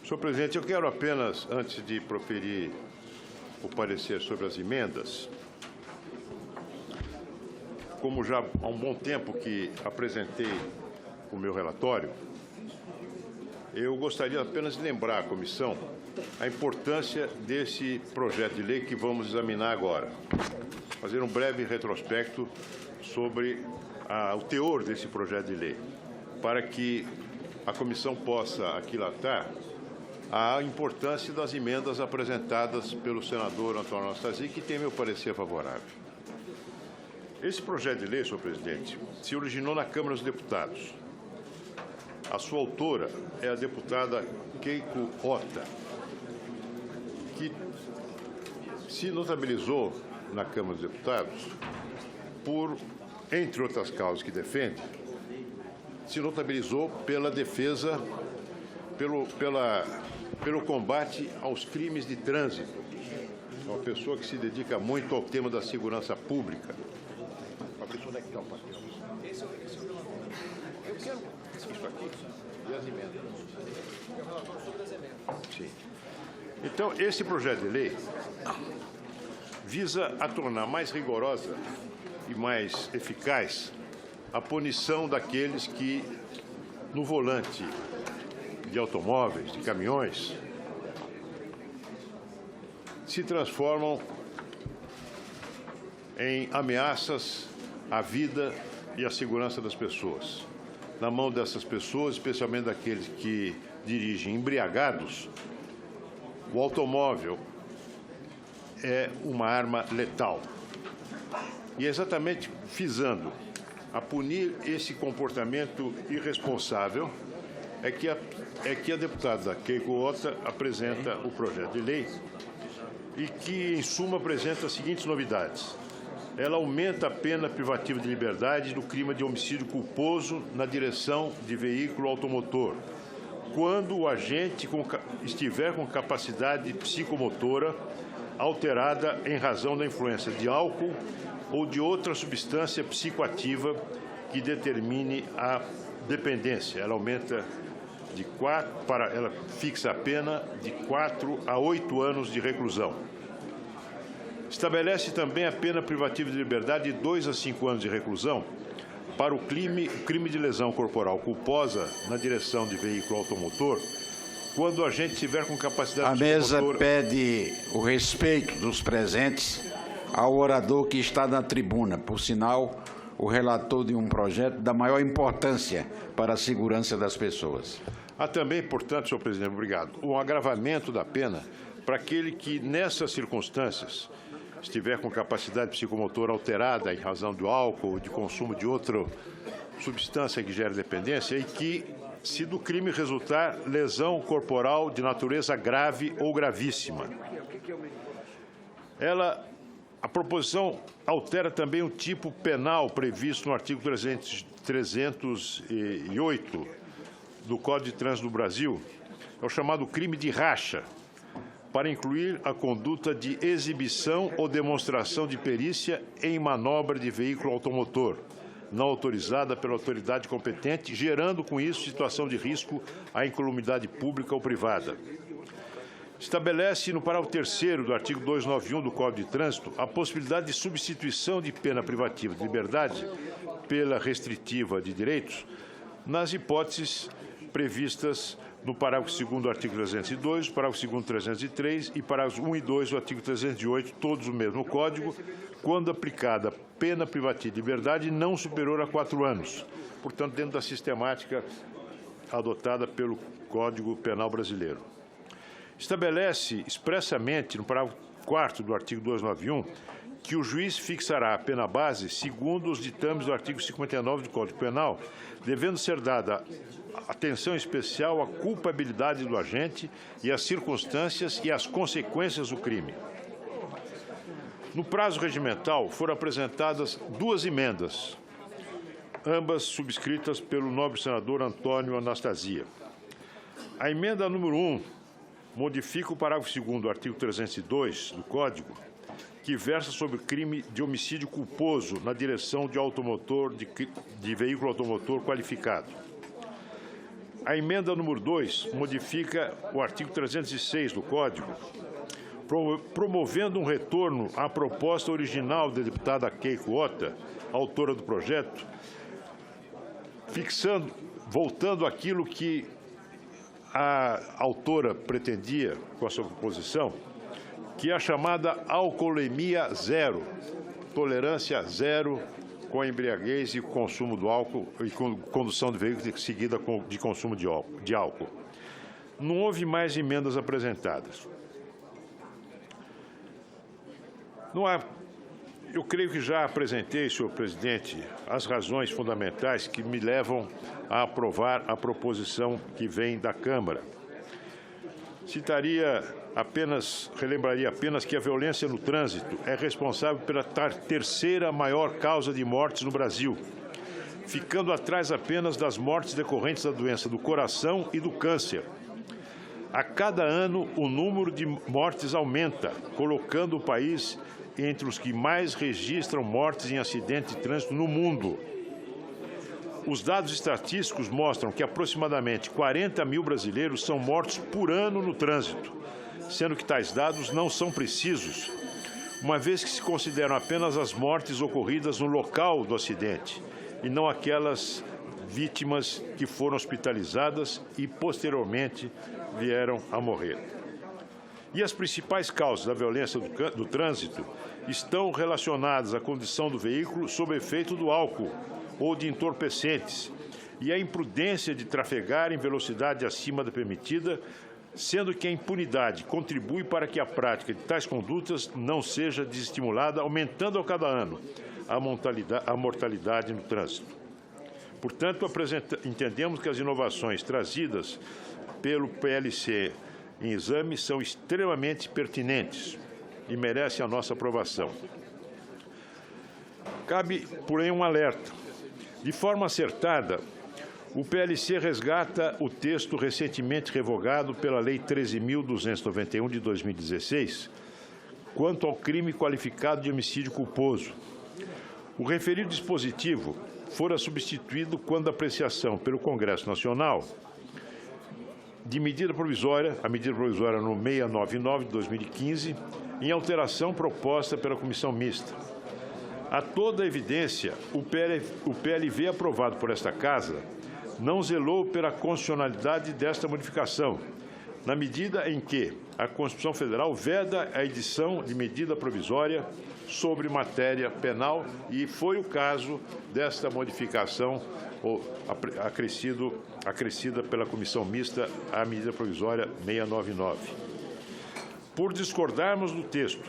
Senhor presidente, eu quero apenas, antes de proferir o parecer sobre as emendas, como já há um bom tempo que apresentei o meu relatório, eu gostaria apenas de lembrar à comissão a importância desse projeto de lei que vamos examinar agora. Fazer um breve retrospecto sobre o teor desse projeto de lei, para que a comissão possa aquilatar a importância das emendas apresentadas pelo senador Antônio Anastasia, que tem meu parecer favorável. Esse projeto de lei, senhor presidente, se originou na Câmara dos Deputados. A sua autora é a deputada Keiko Ota, que se notabilizou na Câmara dos Deputados por, entre outras causas que defende, se notabilizou pela defesa, pelo combate aos crimes de trânsito. É uma pessoa que se dedica muito ao tema da segurança pública. Onde é que está o papel? Eu quero isso aqui e as emendas. Sim. Então, esse projeto de lei visa a tornar mais rigorosa e mais eficaz a punição daqueles que, no volante de automóveis, de caminhões, se transformam em ameaças à vida e à segurança das pessoas. Na mão dessas pessoas, especialmente daqueles que dirigem embriagados, o automóvel é uma arma letal. E é exatamente visando a punir esse comportamento irresponsável é que a deputada Keiko Ota apresenta o projeto de lei e que, em suma, apresenta as seguintes novidades. Ela aumenta a pena privativa de liberdade do crime de homicídio culposo na direção de veículo automotor, quando o agente estiver com capacidade psicomotora alterada em razão da influência de álcool ou de outra substância psicoativa que determine a dependência. Ela aumenta ela fixa a pena de 4 a 8 anos de reclusão. Estabelece também a pena privativa de liberdade de 2 a 5 anos de reclusão para o crime de lesão corporal culposa na direção de veículo automotor, quando o agente estiver com capacidade psicomotora. A mesa pede o respeito dos presentes ao orador que está na tribuna, por sinal, o relator de um projeto da maior importância para a segurança das pessoas. Há também, portanto, senhor presidente, obrigado, um agravamento da pena para aquele que, nessas circunstâncias, estiver com capacidade psicomotora alterada em razão do álcool ou de consumo de outra substância que gere dependência e que, se do crime resultar lesão corporal de natureza grave ou gravíssima. A proposição altera também o tipo penal previsto no artigo 308 do Código de Trânsito do Brasil, é o chamado crime de racha, para incluir a conduta de exibição ou demonstração de perícia em manobra de veículo automotor, não autorizada pela autoridade competente, gerando com isso situação de risco à incolumidade pública ou privada. Estabelece, no parágrafo 3º do artigo 291 do Código de Trânsito, a possibilidade de substituição de pena privativa de liberdade pela restritiva de direitos, nas hipóteses previstas no parágrafo 2º do artigo 302, parágrafo 2º 303 e parágrafos 1 e 2 do artigo 308, todos o mesmo Código, quando aplicada pena privativa de liberdade não superior a 4 anos, portanto, dentro da sistemática adotada pelo Código Penal brasileiro. Estabelece expressamente, no parágrafo 4º do artigo 291, que o juiz fixará a pena base segundo os ditames do artigo 59 do Código Penal, devendo ser dada atenção especial à culpabilidade do agente e às circunstâncias e às consequências do crime. No prazo regimental, foram apresentadas 2 emendas, ambas subscritas pelo nobre senador Antônio Anastasia. A emenda número 1 modifica o parágrafo 2º do artigo 302 do Código, que versa sobre crime de homicídio culposo na direção de veículo automotor qualificado. A emenda número 2 modifica o artigo 306 do Código, promovendo um retorno à proposta original da deputada Keiko Ota, autora do projeto, voltando àquilo que a autora pretendia com a sua proposição, que é a chamada alcoolemia zero, tolerância zero com a embriaguez e consumo do álcool e condução de veículos seguida de consumo de álcool. Não houve mais emendas apresentadas. Eu creio que já apresentei, senhor presidente, as razões fundamentais que me levam a aprovar a proposição que vem da Câmara. Relembraria apenas que a violência no trânsito é responsável pela terceira maior causa de mortes no Brasil, ficando atrás apenas das mortes decorrentes da doença do coração e do câncer. A cada ano, o número de mortes aumenta, colocando o país entre os que mais registram mortes em acidentes de trânsito no mundo. Os dados estatísticos mostram que aproximadamente 40 mil brasileiros são mortos por ano no trânsito, sendo que tais dados não são precisos, uma vez que se consideram apenas as mortes ocorridas no local do acidente e não aquelas vítimas que foram hospitalizadas e posteriormente vieram a morrer. E as principais causas da violência do trânsito estão relacionadas à condição do veículo sob efeito do álcool ou de entorpecentes e à imprudência de trafegar em velocidade acima da permitida, sendo que a impunidade contribui para que a prática de tais condutas não seja desestimulada, aumentando a cada ano a mortalidade no trânsito. Portanto, entendemos que as inovações trazidas pelo PLC em exame são extremamente pertinentes e merecem a nossa aprovação. Cabe, porém, um alerta. De forma acertada, o PLC resgata o texto recentemente revogado pela Lei 13.291 de 2016, quanto ao crime qualificado de homicídio culposo. O referido dispositivo fora substituído quando a apreciação pelo Congresso Nacional de medida provisória, a medida provisória no 699 de 2015, em alteração proposta pela Comissão Mista. A toda evidência, o PLV aprovado por esta Casa não zelou pela constitucionalidade desta modificação, na medida em que a Constituição Federal veda a edição de medida provisória sobre matéria penal, e foi o caso desta modificação acrescida pela Comissão Mista à medida provisória 699. Por discordarmos do texto,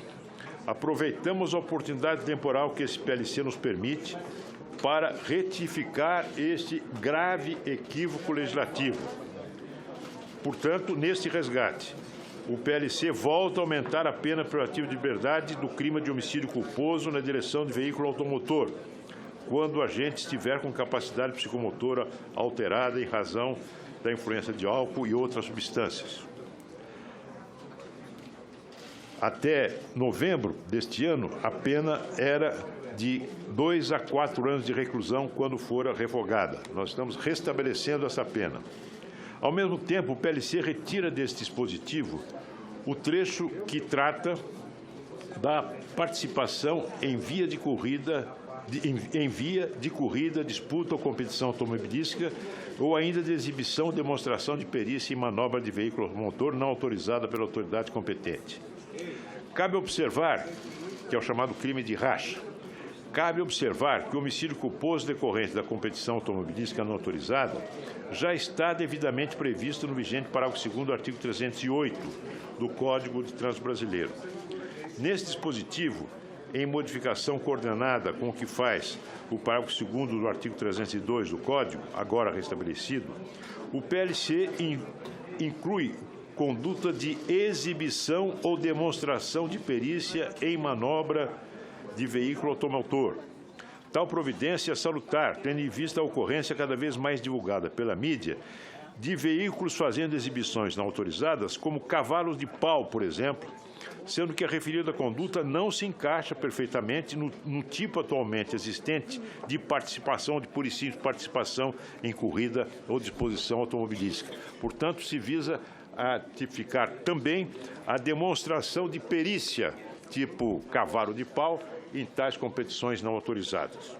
aproveitamos a oportunidade temporal que esse PLC nos permite para retificar este grave equívoco legislativo. Portanto, neste resgate, o PLC volta a aumentar a pena privativa de liberdade do crime de homicídio culposo na direção de veículo automotor, quando o agente estiver com capacidade psicomotora alterada em razão da influência de álcool e outras substâncias. Até novembro deste ano, a pena era de 2 a 4 anos de reclusão quando fora revogada. Nós estamos restabelecendo essa pena. Ao mesmo tempo, o PLC retira deste dispositivo o trecho que trata da participação em via de corrida, disputa ou competição automobilística, ou ainda de exibição ou demonstração de perícia em manobra de veículo motor não autorizada pela autoridade competente. Cabe observar, que é o chamado crime de racha, cabe observar que o homicídio culposo decorrente da competição automobilística não autorizada já está devidamente previsto no vigente parágrafo 2º do artigo 308 do Código de Trânsito Brasileiro. Nesse dispositivo, em modificação coordenada com o que faz o parágrafo 2º do artigo 302 do Código, agora restabelecido, o PLC inclui conduta de exibição ou demonstração de perícia em manobra de veículo automotor. Tal providência é salutar, tendo em vista a ocorrência cada vez mais divulgada pela mídia de veículos fazendo exibições não autorizadas, como cavalos de pau, por exemplo, sendo que a referida conduta não se encaixa perfeitamente no tipo atualmente existente de participação, de pura e simples participação em corrida ou disposição automobilística. Portanto, se visa a tipificar também a demonstração de perícia, tipo cavalo de pau, em tais competições não autorizadas.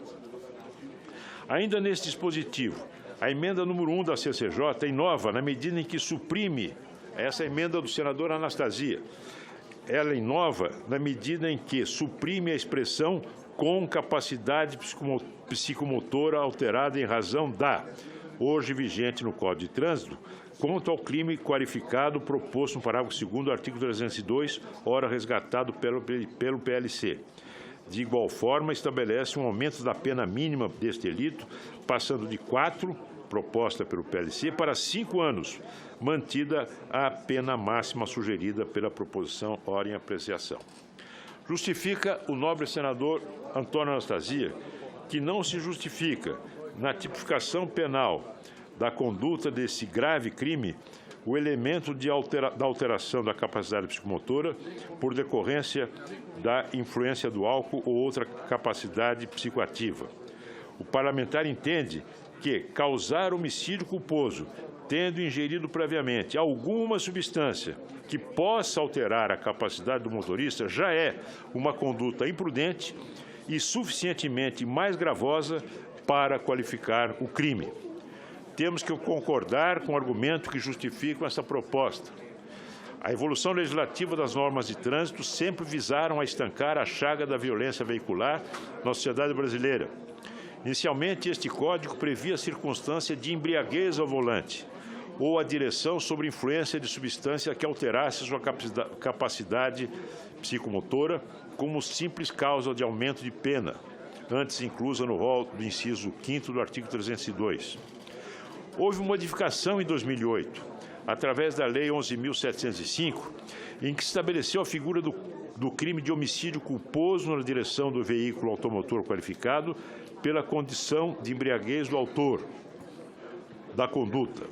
Ainda nesse dispositivo, a emenda número 1 da CCJ inova na medida em que suprime essa emenda do senador Anastasia. Ela inova na medida em que suprime a expressão com capacidade psicomotora alterada em razão da, hoje vigente no Código de Trânsito, quanto ao crime qualificado proposto no parágrafo 2º do artigo 302, ora resgatado pelo PLC. De igual forma, estabelece um aumento da pena mínima deste delito, passando de 4, proposta pelo PLC, para 5 anos, mantida a pena máxima sugerida pela proposição ora em apreciação. Justifica o nobre senador Antônio Anastasia que não se justifica, na tipificação penal da conduta desse grave crime, o elemento da alteração da capacidade psicomotora por decorrência da influência do álcool ou outra capacidade psicoativa. O parlamentar entende que causar homicídio culposo, tendo ingerido previamente alguma substância que possa alterar a capacidade do motorista, já é uma conduta imprudente e suficientemente mais gravosa para qualificar o crime. Temos que concordar com o argumento que justifica essa proposta. A evolução legislativa das normas de trânsito sempre visaram a estancar a chaga da violência veicular na sociedade brasileira. Inicialmente, este Código previa a circunstância de embriaguez ao volante ou a direção sobre influência de substância que alterasse sua capacidade psicomotora como simples causa de aumento de pena, antes inclusa no rol do inciso 5º do artigo 302. Houve modificação em 2008, através da Lei 11.705, em que estabeleceu a figura do crime de homicídio culposo na direção do veículo automotor qualificado pela condição de embriaguez do autor da conduta.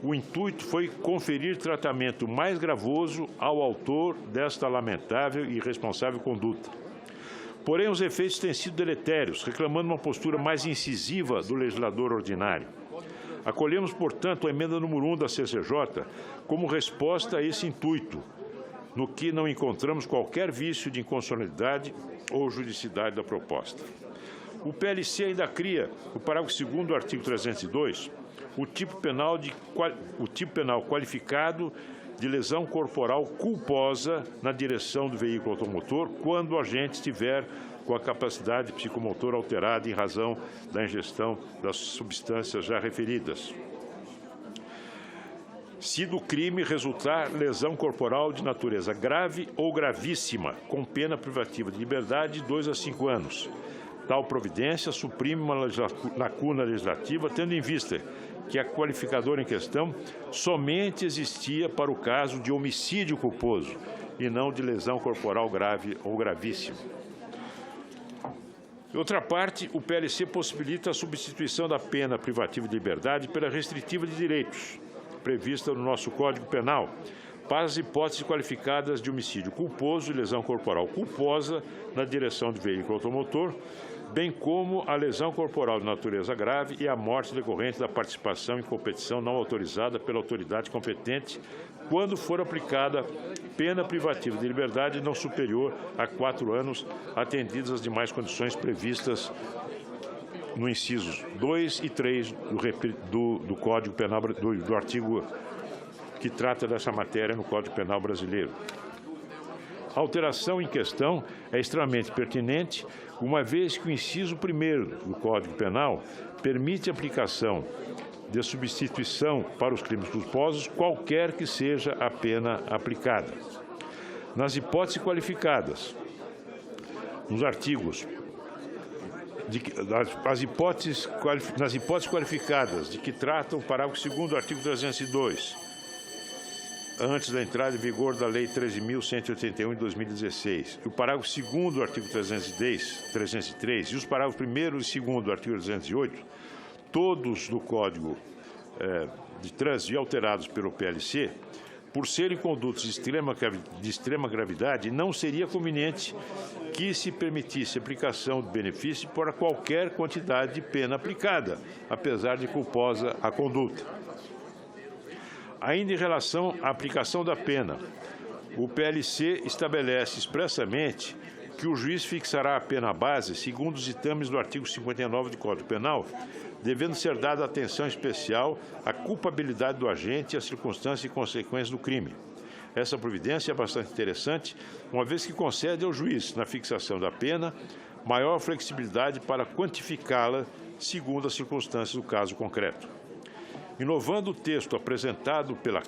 O intuito foi conferir tratamento mais gravoso ao autor desta lamentável e irresponsável conduta. Porém, os efeitos têm sido deletérios, reclamando uma postura mais incisiva do legislador ordinário. Acolhemos, portanto, a emenda número 1 da CCJ como resposta a esse intuito, no que não encontramos qualquer vício de inconstitucionalidade ou judicidade da proposta. O PLC ainda cria, no parágrafo 2º do artigo 302, o tipo penal qualificado de lesão corporal culposa na direção do veículo automotor, quando o agente estiver com a capacidade psicomotora alterada em razão da ingestão das substâncias já referidas. Se do crime resultar lesão corporal de natureza grave ou gravíssima, com pena privativa de liberdade de 2 a 5 anos. Tal providência suprime uma lacuna legislativa, tendo em vista que a qualificadora em questão somente existia para o caso de homicídio culposo e não de lesão corporal grave ou gravíssima. De outra parte, o PLC possibilita a substituição da pena privativa de liberdade pela restritiva de direitos, prevista no nosso Código Penal, para as hipóteses qualificadas de homicídio culposo e lesão corporal culposa na direção do veículo automotor, bem como a lesão corporal de natureza grave e a morte decorrente da participação em competição não autorizada pela autoridade competente, quando for aplicada pena privativa de liberdade não superior a 4 anos, atendidas as demais condições previstas no incisos 2 e 3 do Código Penal, do artigo que trata dessa matéria no Código Penal brasileiro. A alteração em questão é extremamente pertinente, uma vez que o inciso 1º do Código Penal permite a aplicação de substituição para os crimes culposos, qualquer que seja a pena aplicada. Nas hipóteses qualificadas, nos artigos, nas hipóteses qualificadas de que tratam o parágrafo 2º do artigo 302, antes da entrada em vigor da Lei 13.181 de 2016, e o parágrafo 2º do artigo 303 e os parágrafos 1º e 2º do artigo 308, todos do Código de Trânsito e alterados pelo PLC, por serem condutos de extrema gravidade, não seria conveniente que se permitisse a aplicação de benefício para qualquer quantidade de pena aplicada, apesar de culposa a conduta. Ainda em relação à aplicação da pena, o PLC estabelece expressamente que o juiz fixará a pena base segundo os ditames do artigo 59 do Código Penal, devendo ser dada atenção especial à culpabilidade do agente e às circunstâncias e consequências do crime. Essa providência é bastante interessante, uma vez que concede ao juiz, na fixação da pena, maior flexibilidade para quantificá-la segundo as circunstâncias do caso concreto. Inovando o texto aprovado pela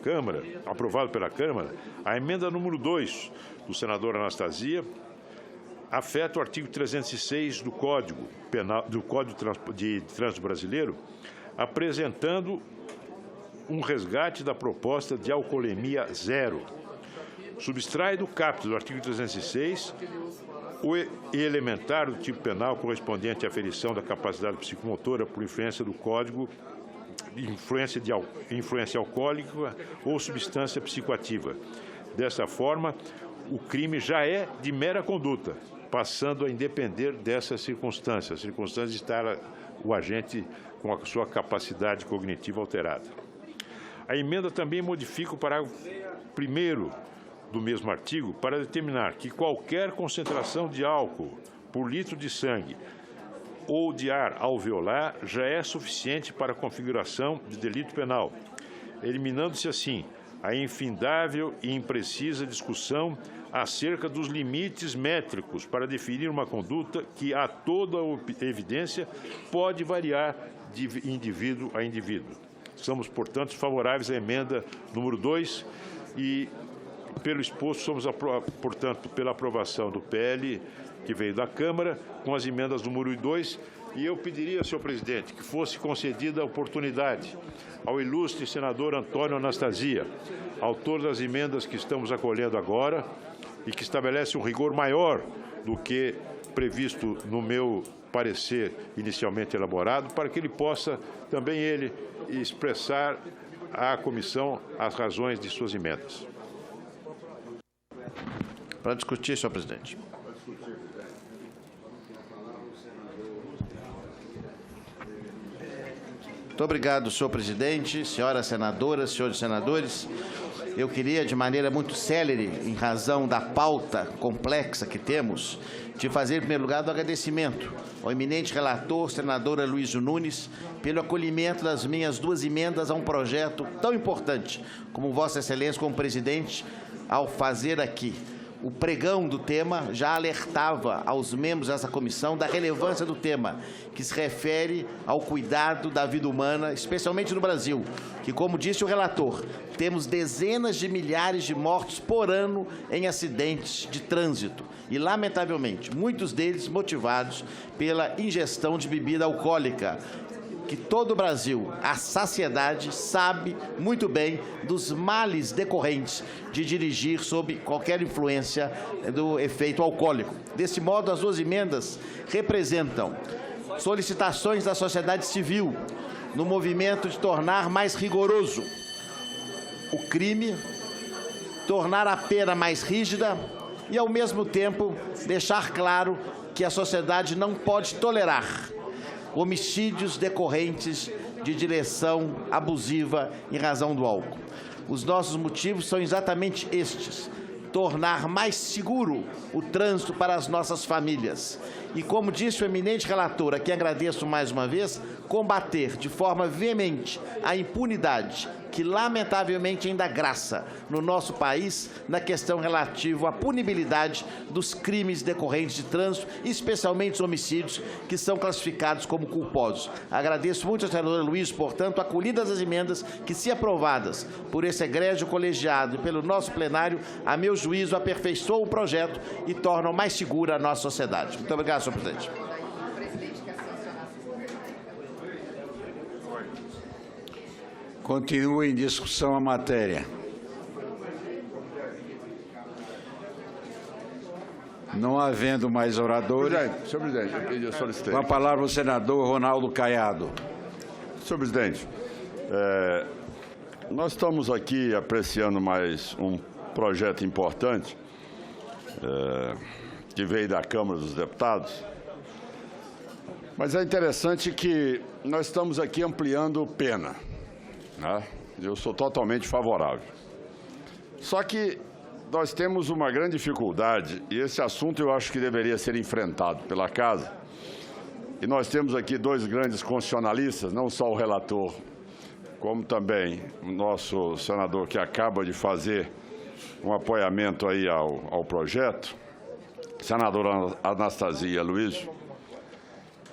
Câmara, a emenda número 2 do senador Anastasia afeta o artigo 306 do Código de Trânsito Brasileiro, apresentando um resgate da proposta de alcoolemia zero. Subtrai do caput do artigo 306 o elementar do tipo penal correspondente à aferição da capacidade psicomotora por influência do Código, influência alcoólica ou substância psicoativa. Dessa forma, o crime já é de mera conduta, passando a independer dessas circunstâncias, de estar o agente com a sua capacidade cognitiva alterada. A emenda também modifica o parágrafo 1º do mesmo artigo para determinar que qualquer concentração de álcool por litro de sangue ou de ar alveolar já é suficiente para a configuração de delito penal, eliminando-se assim a infindável e imprecisa discussão acerca dos limites métricos para definir uma conduta que, a toda evidência, pode variar de indivíduo a indivíduo. Somos, portanto, favoráveis à emenda número 2 e, pelo exposto, somos, portanto, pela aprovação do PL que veio da Câmara, com as emendas número 2, e eu pediria, senhor presidente, que fosse concedida a oportunidade ao ilustre senador Antônio Anastasia, autor das emendas que estamos acolhendo agora, e que estabelece um rigor maior do que previsto no meu parecer inicialmente elaborado, para que ele possa, também ele, expressar à comissão as razões de suas emendas. Para discutir, senhor presidente. Muito obrigado, senhor presidente, senhoras senadoras, senhores senadores. Eu queria, de maneira muito célere, em razão da pauta complexa que temos, de fazer, em primeiro lugar, o agradecimento ao eminente relator, senador Aloysio Nunes, pelo acolhimento das minhas 2 emendas a um projeto tão importante como Vossa Excelência, como presidente, ao fazer aqui. O pregão do tema já alertava aos membros dessa comissão da relevância do tema, que se refere ao cuidado da vida humana, especialmente no Brasil, que, como disse o relator, temos dezenas de milhares de mortos por ano em acidentes de trânsito e, lamentavelmente, muitos deles motivados pela ingestão de bebida alcoólica, que todo o Brasil, a saciedade, sabe muito bem dos males decorrentes de dirigir sob qualquer influência do efeito alcoólico. Desse modo, as 2 emendas representam solicitações da sociedade civil no movimento de tornar mais rigoroso o crime, tornar a pena mais rígida e, ao mesmo tempo, deixar claro que a sociedade não pode tolerar homicídios decorrentes de direção abusiva em razão do álcool. Os nossos motivos são exatamente estes: tornar mais seguro o trânsito para as nossas famílias. E, como disse o eminente relator, a quem agradeço mais uma vez, combater de forma veemente a impunidade que, lamentavelmente, ainda graça no nosso país na questão relativa à punibilidade dos crimes decorrentes de trânsito, especialmente os homicídios, que são classificados como culposos. Agradeço muito ao senador Luiz, portanto, acolhidas as emendas que, se aprovadas por esse egrégio colegiado e pelo nosso plenário, a meu juízo, aperfeiçoam o projeto e tornam mais segura a nossa sociedade. Muito obrigado, senhor presidente. Continua em discussão a matéria. Não havendo mais oradores... Senhor presidente, eu solicitei. Com a palavra o senador Ronaldo Caiado. Senhor presidente, nós estamos aqui apreciando mais um projeto importante que veio da Câmara dos Deputados, mas é interessante que nós estamos aqui ampliando pena, né? Eu sou totalmente favorável. Só que nós temos uma grande dificuldade, e esse assunto eu acho que deveria ser enfrentado pela Casa. E nós temos aqui dois grandes constitucionalistas, não só o relator, como também o nosso senador que acaba de fazer um apoiamento aí ao projeto, senadora Anastasia Luiz,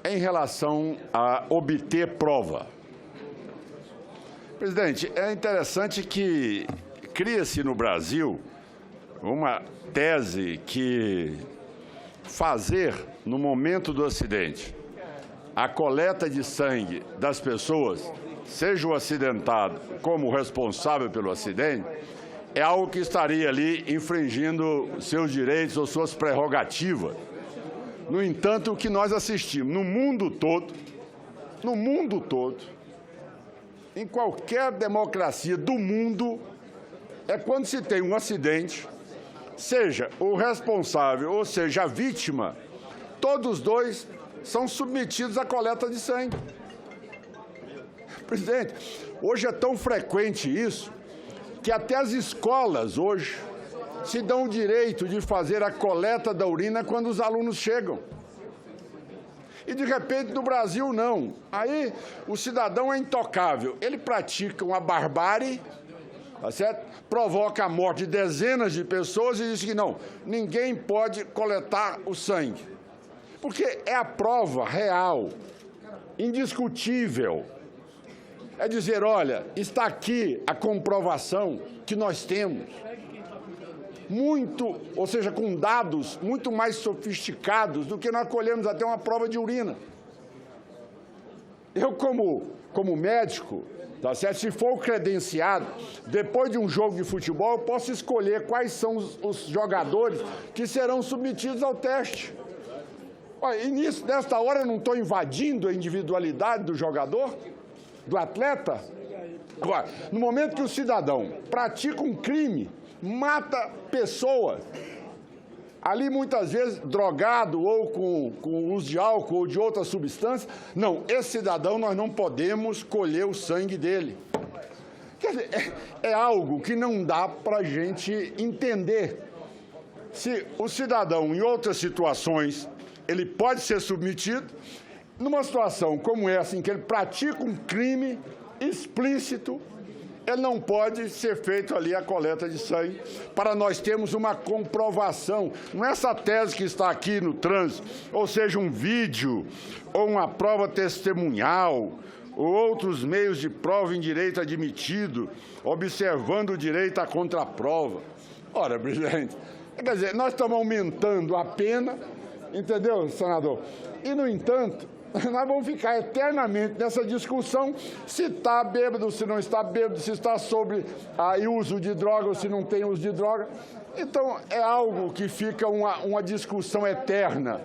em relação a obter prova. Presidente, é interessante que cria-se no Brasil uma tese que fazer, no momento do acidente, a coleta de sangue das pessoas, seja o acidentado como o responsável pelo acidente, é algo que estaria ali infringindo seus direitos ou suas prerrogativas. No entanto, o que nós assistimos no mundo todo, em qualquer democracia do mundo, é quando se tem um acidente, seja o responsável ou seja a vítima, todos os dois são submetidos à coleta de sangue. Presidente, hoje é tão frequente isso que até as escolas hoje se dão o direito de fazer a coleta da urina quando os alunos chegam. E, de repente, no Brasil, não. Aí, o cidadão é intocável. Ele pratica uma barbárie, tá certo? Provoca a morte de dezenas de pessoas e diz que não, ninguém pode coletar o sangue. Porque é a prova real, indiscutível. É dizer, olha, está aqui a comprovação que nós temos. Ou seja, com dados muito mais sofisticados do que nós colhemos até uma prova de urina. Eu, como médico, tá certo? Se for credenciado, depois de um jogo de futebol, eu posso escolher quais são os jogadores que serão submetidos ao teste. Olha, e nesta hora eu não estou invadindo a individualidade do jogador, do atleta? Agora, no momento que o cidadão pratica um crime, mata pessoa, ali muitas vezes drogado ou com uso de álcool ou de outras substâncias, não, esse cidadão nós não podemos colher o sangue dele. Quer dizer, é algo que não dá para a gente entender. Se o cidadão, em outras situações, ele pode ser submetido, numa situação como essa, em que ele pratica um crime explícito, ele não pode ser feito ali a coleta de sangue para nós termos uma comprovação. Não é essa tese que está aqui no trânsito, ou seja, um vídeo ou uma prova testemunhal ou outros meios de prova em direito admitido, observando o direito à contraprova. Ora, presidente, quer dizer, nós estamos aumentando a pena, entendeu, senador? E, no entanto, nós vamos ficar eternamente nessa discussão se está bêbado, se não está bêbado, se está sobre uso de droga ou se não tem uso de droga. Então, é algo que fica uma discussão eterna.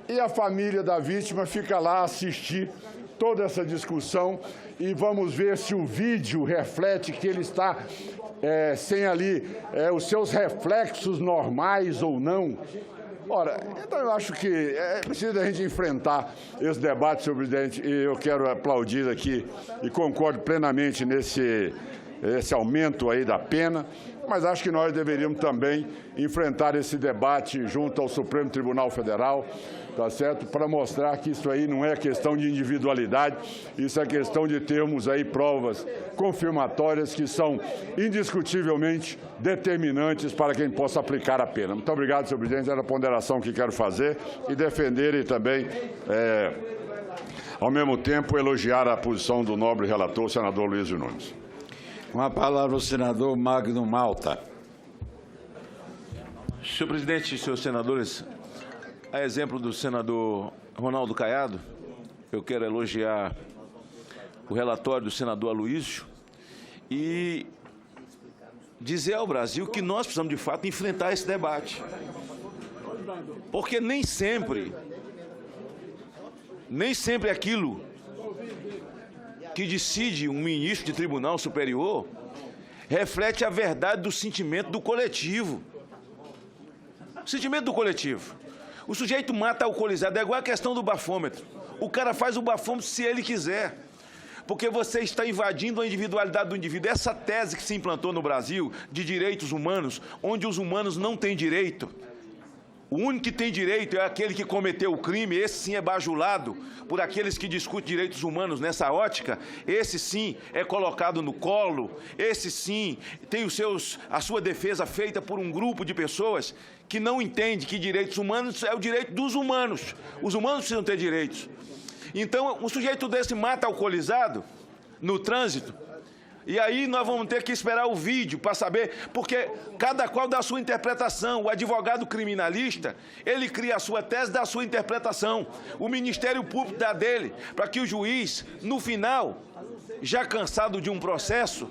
E a família da vítima fica lá a assistir toda essa discussão e vamos ver se o vídeo reflete que ele está sem ali os seus reflexos normais ou não. Ora, então eu acho que é preciso a gente enfrentar esse debate, senhor presidente, e eu quero aplaudir aqui e concordo plenamente nesse aumento aí da pena, mas acho que nós deveríamos também enfrentar esse debate junto ao Supremo Tribunal Federal, tá certo? Para mostrar que isso aí não é questão de individualidade, isso é questão de termos aí provas confirmatórias que são indiscutivelmente determinantes para quem possa aplicar a pena. Muito obrigado, senhor presidente, era a ponderação que quero fazer e defender e também, ao mesmo tempo, elogiar a posição do nobre relator, senador Luiz Nunes. Com a palavra o senador Magno Malta. Senhor presidente, senhores senadores, a exemplo do senador Ronaldo Caiado, eu quero elogiar o relatório do senador Aloysio e dizer ao Brasil que nós precisamos, de fato, enfrentar esse debate. Porque nem sempre aquilo que decide um ministro de tribunal superior reflete a verdade do sentimento do coletivo. O sentimento do coletivo. O sujeito mata alcoolizado, é igual a questão do bafômetro. O cara faz o bafômetro se ele quiser, porque você está invadindo a individualidade do indivíduo. Essa tese que se implantou no Brasil de direitos humanos, onde os humanos não têm direito, o único que tem direito é aquele que cometeu o crime, esse sim é bajulado por aqueles que discutem direitos humanos nessa ótica, esse sim é colocado no colo, esse sim tem a sua defesa feita por um grupo de pessoas que não entende que direitos humanos é o direito dos humanos. Os humanos precisam ter direitos. Então, um sujeito desse mata alcoolizado no trânsito, e aí nós vamos ter que esperar o vídeo para saber, porque cada qual dá a sua interpretação. O advogado criminalista, ele cria a sua tese, dá a sua interpretação. O Ministério Público dá dele, para que o juiz, no final, já cansado de um processo,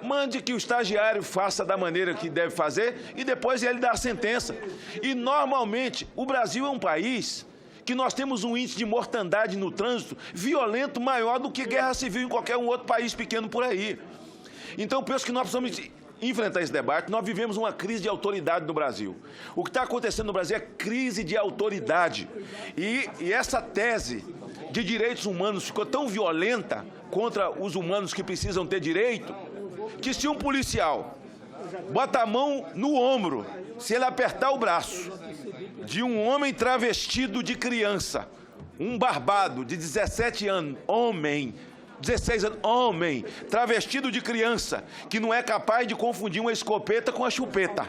mande que o estagiário faça da maneira que deve fazer e depois ele dá a sentença. E, normalmente, o Brasil é um país que nós temos um índice de mortandade no trânsito violento maior do que guerra civil em qualquer um outro país pequeno por aí. Então, eu penso que nós precisamos enfrentar esse debate. Nós vivemos uma crise de autoridade no Brasil. O que está acontecendo no Brasil é crise de autoridade. E essa tese de direitos humanos ficou tão violenta contra os humanos que precisam ter direito, que se um policial bota a mão no ombro, se ele apertar o braço de um homem travestido de criança, um barbado de 17 anos, homem, 16 anos, homem, travestido de criança, que não é capaz de confundir uma escopeta com a chupeta.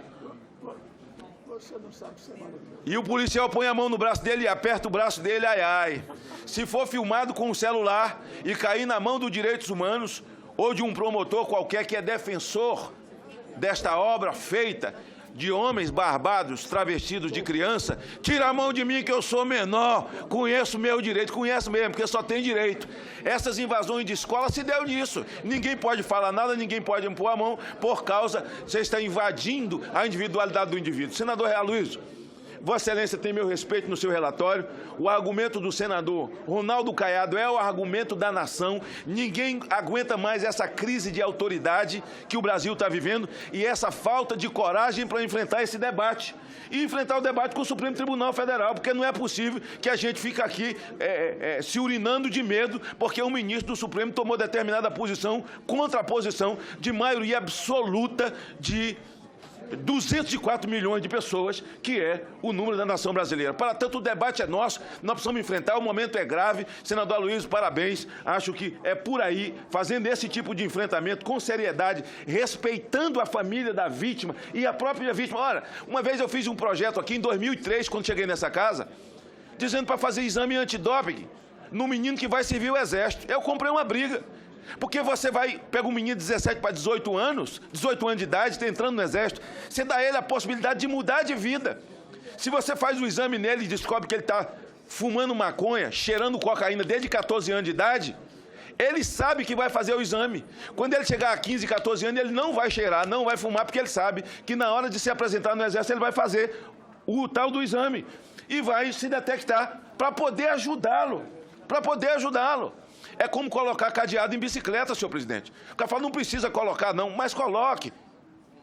E o policial põe a mão no braço dele e aperta o braço dele, ai, ai. Se for filmado com um celular e cair na mão dos direitos humanos ou de um promotor qualquer que é defensor desta obra feita de homens barbados, travestidos de criança, tira a mão de mim que eu sou menor, conheço meu direito, conheço mesmo, porque só tem direito. Essas invasões de escola se deu nisso. Ninguém pode falar nada, ninguém pode impor a mão, por causa, você está invadindo a individualidade do indivíduo. Senador Aloysio, Vossa Excelência tem meu respeito no seu relatório. O argumento do senador Ronaldo Caiado é o argumento da nação. Ninguém aguenta mais essa crise de autoridade que o Brasil está vivendo e essa falta de coragem para enfrentar esse debate. E enfrentar o debate com o Supremo Tribunal Federal, porque não é possível que a gente fique aqui se urinando de medo porque um ministro do Supremo tomou determinada posição contra a posição de maioria absoluta de 204 milhões de pessoas, que é o número da nação brasileira. Para tanto, o debate é nosso, nós precisamos enfrentar, o momento é grave. Senador Aloysio, parabéns, acho que é por aí, fazendo esse tipo de enfrentamento com seriedade, respeitando a família da vítima e a própria vítima. Olha, uma vez eu fiz um projeto aqui em 2003, quando cheguei nessa casa, dizendo para fazer exame antidoping no menino que vai servir o Exército. Eu comprei uma briga. Porque você pega um menino de 17 para 18 anos de idade, está entrando no Exército, você dá a ele a possibilidade de mudar de vida. Se você faz o exame nele e descobre que ele está fumando maconha, cheirando cocaína desde 14 anos de idade, ele sabe que vai fazer o exame. Quando ele chegar a 15, 14 anos, ele não vai cheirar, não vai fumar, porque ele sabe que na hora de se apresentar no Exército, ele vai fazer o tal do exame e vai se detectar para poder ajudá-lo, É como colocar cadeado em bicicleta, senhor presidente. O cara fala, não precisa colocar, não, mas coloque.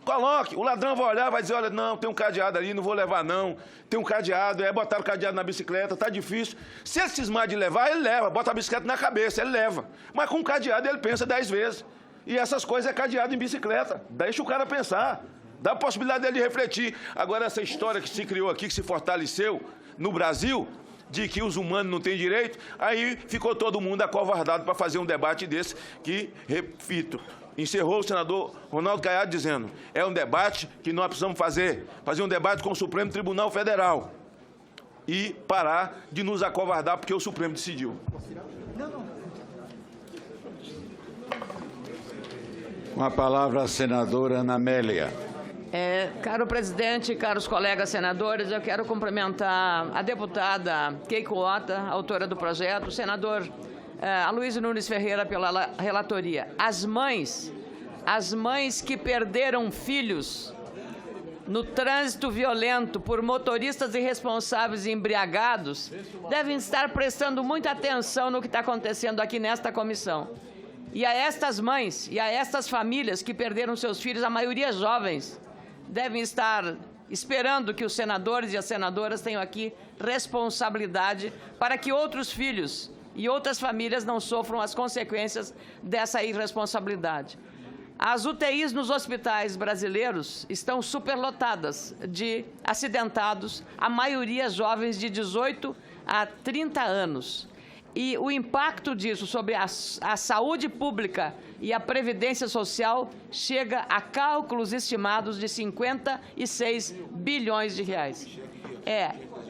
Coloque. O ladrão vai olhar, vai dizer, olha, não, tem um cadeado ali, não vou levar, não. Tem um cadeado, botar o cadeado na bicicleta, tá difícil. Se ele cismar de levar, ele leva, bota a bicicleta na cabeça, ele leva. Mas com cadeado ele pensa 10 vezes. E essas coisas é cadeado em bicicleta. Deixa o cara pensar. Dá a possibilidade dele refletir. Agora, essa história que se criou aqui, que se fortaleceu no Brasil, de que os humanos não têm direito, aí ficou todo mundo acovardado para fazer um debate desse que, repito, encerrou o senador Ronaldo Caiado dizendo, é um debate que nós precisamos fazer um debate com o Supremo Tribunal Federal e parar de nos acovardar porque o Supremo decidiu. Com a palavra a senadora Ana Amélia. Caro presidente, caros colegas senadores, eu quero cumprimentar a deputada Keiko Ota, autora do projeto, o senador Aloysio Nunes Ferreira pela relatoria. As mães que perderam filhos no trânsito violento por motoristas irresponsáveis e embriagados devem estar prestando muita atenção no que está acontecendo aqui nesta comissão. E a estas mães e a estas famílias que perderam seus filhos, a maioria jovens, devem estar esperando que os senadores e as senadoras tenham aqui responsabilidade para que outros filhos e outras famílias não sofram as consequências dessa irresponsabilidade. As UTIs nos hospitais brasileiros estão superlotadas de acidentados, a maioria jovens de 18 a 30 anos. E o impacto disso sobre a saúde pública e a previdência social chega a cálculos estimados de 56 bilhões de reais.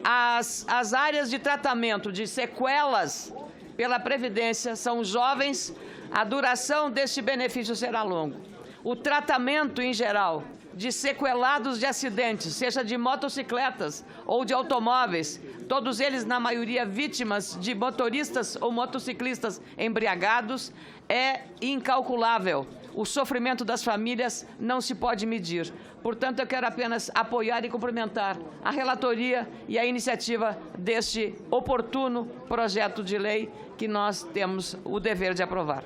As áreas de tratamento de sequelas pela previdência são jovens, a duração deste benefício será longo. O tratamento, em geral, de sequelados de acidentes, seja de motocicletas ou de automóveis, todos eles, na maioria, vítimas de motoristas ou motociclistas embriagados, é incalculável. O sofrimento das famílias não se pode medir. Portanto, eu quero apenas apoiar e cumprimentar a relatoria e a iniciativa deste oportuno projeto de lei que nós temos o dever de aprovar.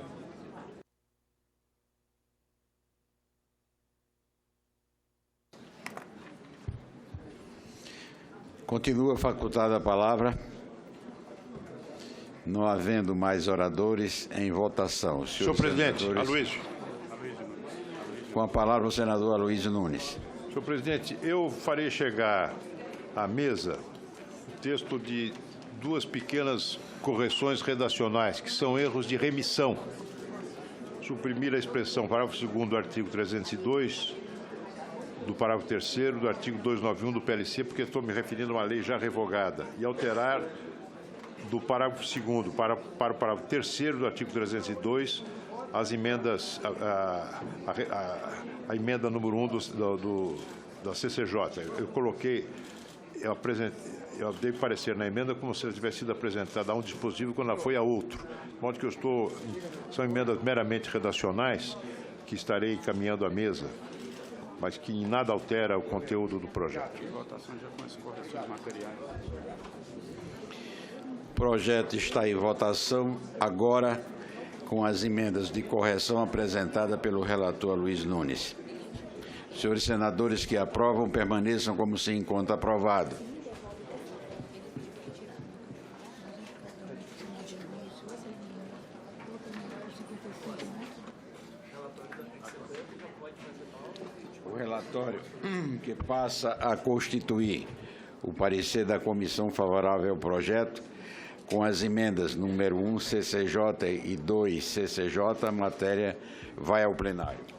Continua facultada a palavra. Não havendo mais oradores, em votação. Senhor presidente, Aloysio. Com a palavra o senador Aloysio Nunes. Senhor presidente, eu farei chegar à mesa o texto de duas pequenas correções redacionais, que são erros de remissão. Suprimir a expressão parágrafo 2º do artigo 302, do parágrafo 3º do artigo 291 do PLC, porque estou me referindo a uma lei já revogada, e alterar do parágrafo 2º para o parágrafo 3º do artigo 302 as emendas, a emenda número 1 da CCJ. Eu coloquei, eu dei parecer na emenda como se ela tivesse sido apresentada a um dispositivo quando ela foi a outro. De modo que são emendas meramente redacionais que estarei encaminhando à mesa, mas que em nada altera o conteúdo do projeto. O projeto está em votação agora com as emendas de correção apresentadas pelo relator Aloysio Nunes. Senhores senadores que aprovam, permaneçam como se encontra aprovado. O relatório que passa a constituir o parecer da comissão favorável ao projeto, com as emendas número 1 CCJ e 2 CCJ, a matéria vai ao plenário.